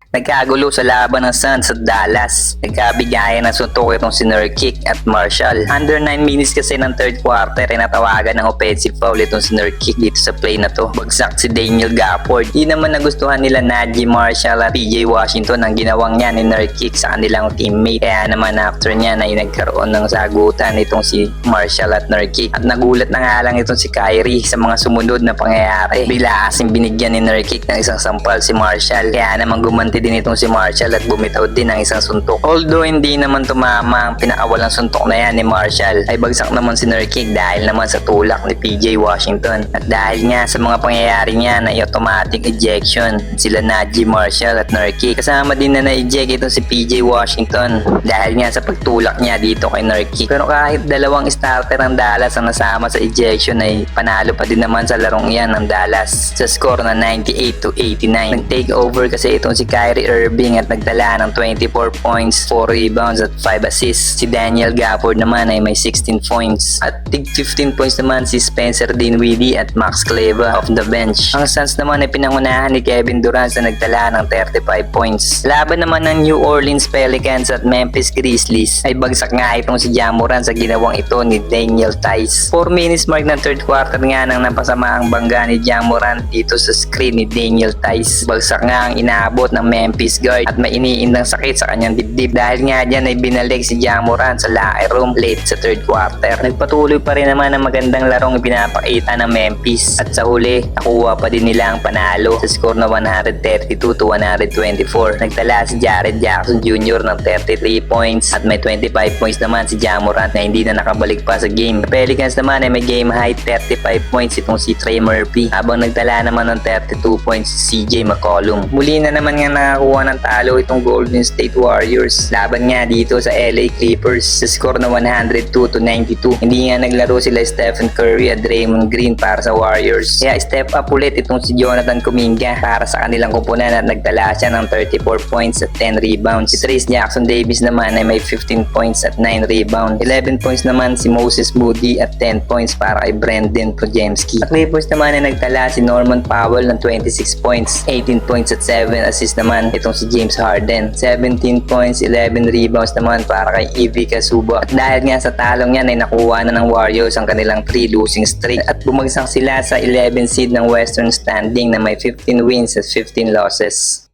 Nagkagulo sa laban ng Suns at Dallas. Nagkabigayan ng suntok itong si Nurkic at Marshall. Under 9 minutes kasi ng third quarter ay natawagan ng offensive foul itong si Nurkic dito sa play na to. Bagsak si Daniel Gafford. Di naman nagustuhan nila Najee Marshall at PJ Washington ang ginawang niya ni Nurkic sa kanilang teammate. Kaya naman after niya ay nagkaroon ng sagutan itong si Marshall at Nurkic. At nagulat na nga lang itong si Kyrie sa mga sumunod na pangyayari. Bila kasing binigyan ni Nurkic ng isang sampal si Marshall. Kaya naman gumanti din itong si Marshall at bumitaw din ng isang suntok. Although hindi naman tumama ang pinakawalang suntok na yan ni Marshall, ay bagsak naman si Nurkic dahil naman sa tulak ni PJ Washington. At dahil nga sa mga pangyayari niya na automatic ejection sila Najee Marshall at Nurkic. Kasama din na na-eject itong si PJ Washington dahil nga sa pagtulak niya dito kay Nurkic. Pero kahit dalawang starter ng Dallas ang nasama sa ejection ay panalo pa din naman sa larong yan ng Dallas sa score na 98-89. Nag-take over kasi itong si Kyrie Irving at nagtala ng 24 points, 4 rebounds at 5 assists. Si Daniel Gafford naman ay may 16 points. At tig 15 points naman si Spencer Dinwiddie at Max Kleber off the bench. Ang Suns naman ay pinangunahan ni Kevin Durant na nagtala ng 35 points. Laban naman ng New Orleans Pelicans at Memphis Grizzlies ay bagsak nga itong si Ja Morant sa ginawang ito ni Daniel Theis. 4 minutes mark ng third quarter nga nang napasama ang bangga ni Ja Morant dito sa screen ni Daniel Theis. Bagsak nga ang inaabot ng Memphis guard at may iniindang sakit sa kanyang dibdib. Dahil nga dyan ay binalik si Ja Morant sa locker room late sa third quarter. Nagpatuloy pa rin naman ang magandang larong pinapakita ng Memphis at sa huli nakuha pa din nila ang panalo sa score na 132-124. Nagtala si Jared Jackson Jr. ng 33 points at may 25 points naman si Ja Morant na hindi na nakabalik pa sa game. Sa Pelicans naman ay may game high 35 points itong si Trey Murphy habang nagtala naman ng 32 points si CJ McCollum. Muli na naman nga nakakuha ng talo itong Golden State Warriors laban nga dito sa LA Clippers sa score na 102-92. Hindi nga naglaro sila Stephen Curry at Draymond Green para sa Warriors. Kaya step up ulit itong si Jonathan Kuminga para sa kanilang kupunan at nagtala siya ng 34 points at 10 rebounds. Si Trayce Jackson Davis naman ay may 15 points at 9 rebounds. 11 points naman si Moses Moody at 10 points para kay Brendan Podziemski. Sa Clippers naman ay nagtala si Norman Powell ng 26 points, 18 points at 7 assists naman itong si James Harden. 17 points, 11 rebounds naman para kay Ivica Zubac. At dahil nga sa talong yan ay nakuha na ng Warriors ang kanilang 3 losing streak at bumagsak sila sa 11 seed ng Western standing na may 15 wins at 15 losses.